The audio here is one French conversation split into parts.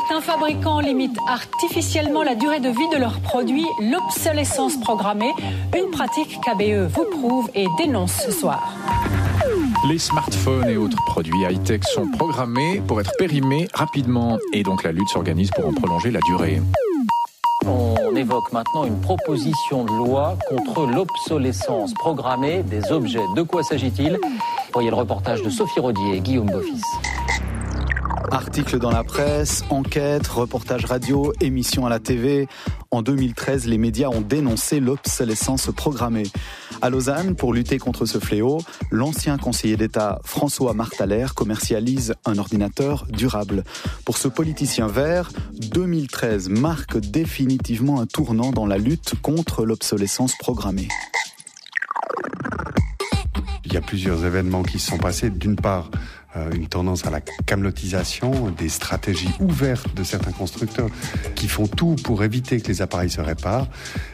Certains fabricants limitent artificiellement la durée de vie de leurs produits, l'obsolescence programmée, une pratique qu'ABE vous prouve et dénonce ce soir. Les smartphones et autres produits high-tech sont programmés pour être périmés rapidement et donc la lutte s'organise pour en prolonger la durée. On évoque maintenant une proposition de loi contre l'obsolescence programmée des objets. De quoi s'agit-il ? Voyez le reportage de Sophie Rodier et Guillaume Beaufils. Articles dans la presse, enquêtes, reportages radio, émissions à la TV. En 2013, les médias ont dénoncé l'obsolescence programmée. À Lausanne, pour lutter contre ce fléau, l'ancien conseiller d'État François Marthaler commercialise un ordinateur durable. Pour ce politicien vert, 2013 marque définitivement un tournant dans la lutte contre l'obsolescence programmée. Il y a plusieurs événements qui se sont passés. D'une part, une tendance à la camelotisation, des stratégies ouvertes de certains constructeurs qui font tout pour éviter que les appareils se réparent.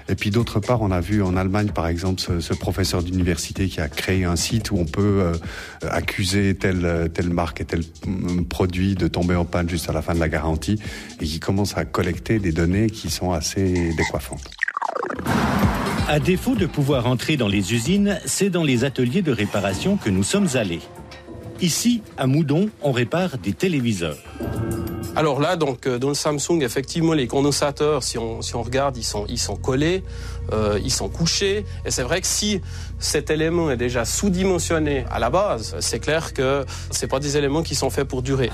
Et puis d'autre part, on a vu en Allemagne, par exemple, ce professeur d'université qui a créé un site où on peut accuser telle marque et tel produit de tomber en panne juste à la fin de la garantie et qui commence à collecter des données qui sont assez décoiffantes. À défaut de pouvoir entrer dans les usines, c'est dans les ateliers de réparation que nous sommes allés. Ici, à Moudon, on répare des téléviseurs. Alors là, donc, dans le Samsung, effectivement, les condensateurs, si on regarde, ils sont collés, ils sont couchés. Et c'est vrai que si cet élément est déjà sous-dimensionné à la base, c'est clair que c'est pas des éléments qui sont faits pour durer.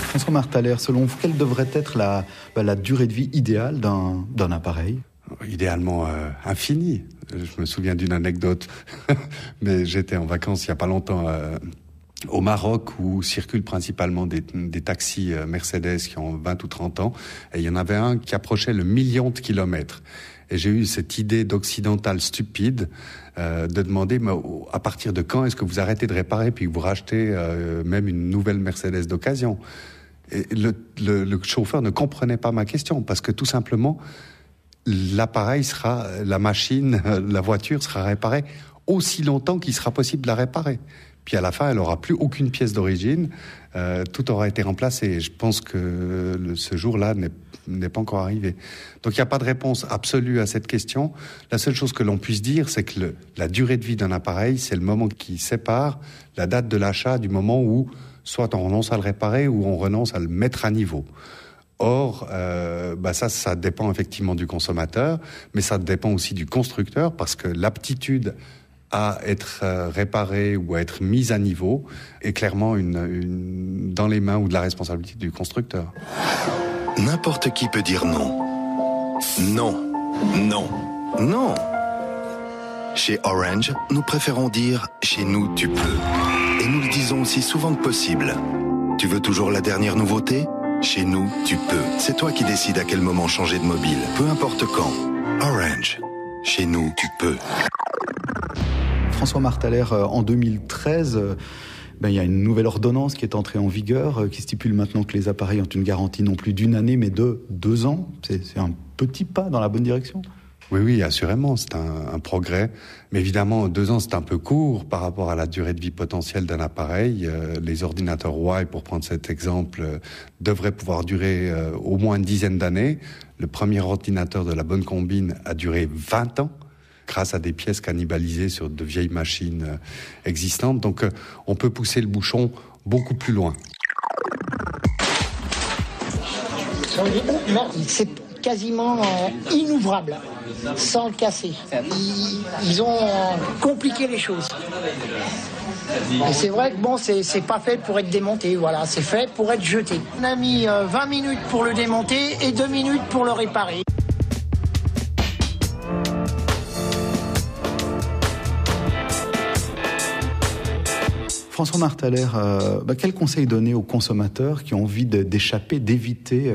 François Marthaler, selon vous, quelle devrait être la durée de vie idéale d'un appareil ? Idéalement infini. Je me souviens d'une anecdote, mais j'étais en vacances il n'y a pas longtemps au Maroc où circulent principalement des taxis Mercedes qui ont 20 ou 30 ans, et il y en avait un qui approchait le 1 million de kilomètres. Et j'ai eu cette idée d'occidental stupide de demander mais à partir de quand est-ce que vous arrêtez de réparer puis que vous rachetez même une nouvelle Mercedes d'occasion. Et le chauffeur ne comprenait pas ma question parce que tout simplement l'appareil sera, la machine, la voiture sera réparée aussi longtemps qu'il sera possible de la réparer. Puis à la fin, elle n'aura plus aucune pièce d'origine, tout aura été remplacé. Et je pense que ce jour-là n'est pas encore arrivé. Donc il n'y a pas de réponse absolue à cette question. La seule chose que l'on puisse dire, c'est que la durée de vie d'un appareil, c'est le moment qui sépare la date de l'achat du moment où soit on renonce à le réparer ou on renonce à le mettre à niveau. Or, ça dépend effectivement du consommateur, mais ça dépend aussi du constructeur, parce que l'aptitude à être réparée ou à être mise à niveau est clairement dans les mains ou de la responsabilité du constructeur. N'importe qui peut dire non. Non, non, non. Chez Orange, nous préférons dire « chez nous, tu peux ». Et nous le disons aussi souvent que possible. Tu veux toujours la dernière nouveauté ? Chez nous, tu peux. C'est toi qui décides à quel moment changer de mobile. Peu importe quand. Orange. Chez nous, tu peux. François Marthaler, en 2013, il y a une nouvelle ordonnance qui est entrée en vigueur, qui stipule maintenant que les appareils ont une garantie non plus d'1 année, mais de 2 ans. C'est un petit pas dans la bonne direction. Oui, assurément, c'est un progrès. Mais évidemment, 2 ans, c'est un peu court par rapport à la durée de vie potentielle d'un appareil. Les ordinateurs Huawei, pour prendre cet exemple, devraient pouvoir durer au moins une dizaine d'années. Le premier ordinateur de la bonne combine a duré 20 ans, grâce à des pièces cannibalisées sur de vieilles machines existantes. Donc, on peut pousser le bouchon beaucoup plus loin. C'est quasiment inouvrable, sans le casser. Ils ont compliqué les choses. Et c'est vrai que c'est pas fait pour être démonté, voilà, c'est fait pour être jeté. On a mis 20 minutes pour le démonter et 2 minutes pour le réparer. François Marthaler, quel conseil donner aux consommateurs qui ont envie d'échapper, d'éviter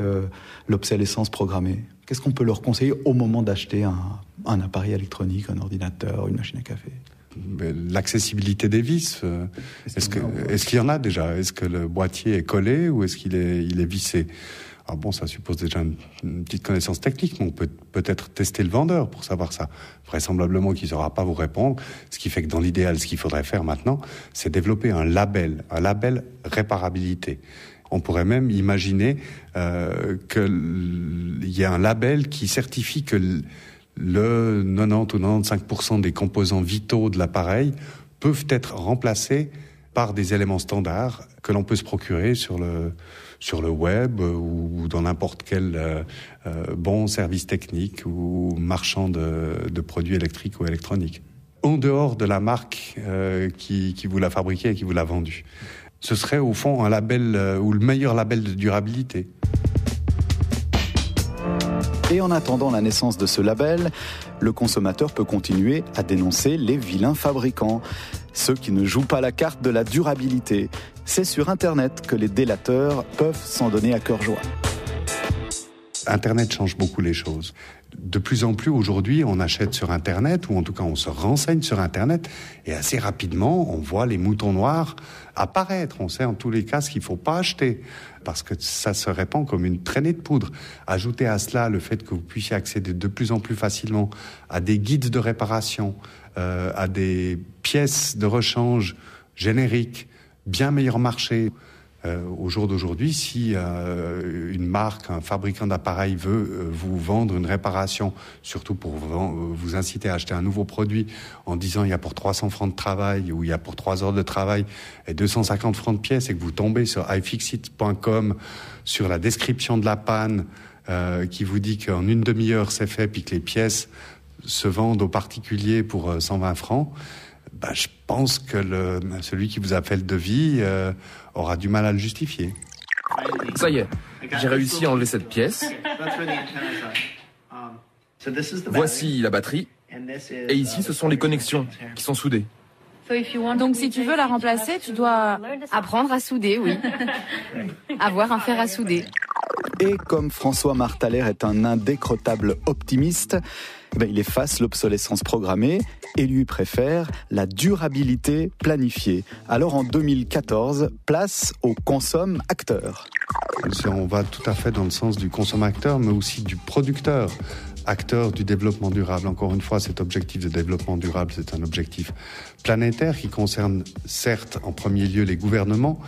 l'obsolescence programmée ? Qu'est-ce qu'on peut leur conseiller au moment d'acheter un appareil électronique, un ordinateur, une machine à café ? L'accessibilité des vis, est-ce qu'il y en a déjà ? Est-ce que le boîtier est collé ou est-ce qu'il est vissé ? Alors bon, ça suppose déjà une petite connaissance technique, mais on peut peut-être tester le vendeur pour savoir ça. Vraisemblablement qu'il ne saura pas vous répondre, ce qui fait que dans l'idéal, ce qu'il faudrait faire maintenant, c'est développer un label réparabilité. On pourrait même imaginer qu'il y a un label qui certifie que le 90 ou 95% des composants vitaux de l'appareil peuvent être remplacés par des éléments standards que l'on peut se procurer sur le web ou dans n'importe quel bon service technique ou marchand de produits électriques ou électroniques. En dehors de la marque qui vous l'a fabriqué et qui vous l'a vendu. Ce serait au fond un label ou le meilleur label de durabilité. Et en attendant la naissance de ce label, le consommateur peut continuer à dénoncer les vilains fabricants, ceux qui ne jouent pas la carte de la durabilité. C'est sur Internet que les délateurs peuvent s'en donner à cœur joie. Internet change beaucoup les choses. De plus en plus aujourd'hui, on achète sur Internet, ou en tout cas on se renseigne sur Internet, et assez rapidement, on voit les moutons noirs apparaître. On sait en tous les cas ce qu'il ne faut pas acheter, parce que ça se répand comme une traînée de poudre. Ajoutez à cela le fait que vous puissiez accéder de plus en plus facilement à des guides de réparation, à des pièces de rechange génériques, bien meilleur marché. Au jour d'aujourd'hui, si une marque, un fabricant d'appareils veut vous vendre une réparation, surtout pour vous inciter à acheter un nouveau produit en disant il y a pour 300 francs de travail ou il y a pour 3 heures de travail et 250 francs de pièces, et que vous tombez sur ifixit.com sur la description de la panne qui vous dit qu'en une demi-heure c'est fait puis que les pièces se vendent aux particuliers pour 120 francs, je pense que celui qui vous a fait le devis aura du mal à le justifier. Ça y est, j'ai réussi à enlever cette pièce. Voici la batterie. Et ici, ce sont les connexions qui sont soudées. Donc si tu veux la remplacer, tu dois apprendre à souder, oui. Avoir un fer à souder. Et comme François Marthaler est un indécrottable optimiste, il efface l'obsolescence programmée et lui préfère la durabilité planifiée. Alors en 2014, place au consomme-acteur. On va tout à fait dans le sens du consomme-acteur, mais aussi du producteur. Acteur du développement durable. Encore une fois, cet objectif de développement durable, c'est un objectif planétaire qui concerne certes en premier lieu les gouvernements,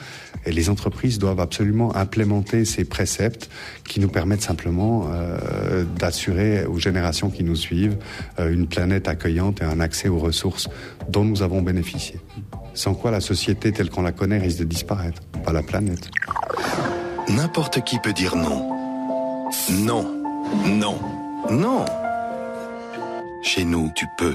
et les entreprises doivent absolument implémenter ces préceptes qui nous permettent simplement d'assurer aux générations qui nous suivent une planète accueillante et un accès aux ressources dont nous avons bénéficié. Sans quoi la société telle qu'on la connaît risque de disparaître, pas la planète. N'importe qui peut dire non. Non. Non. Non. Chez nous, tu peux.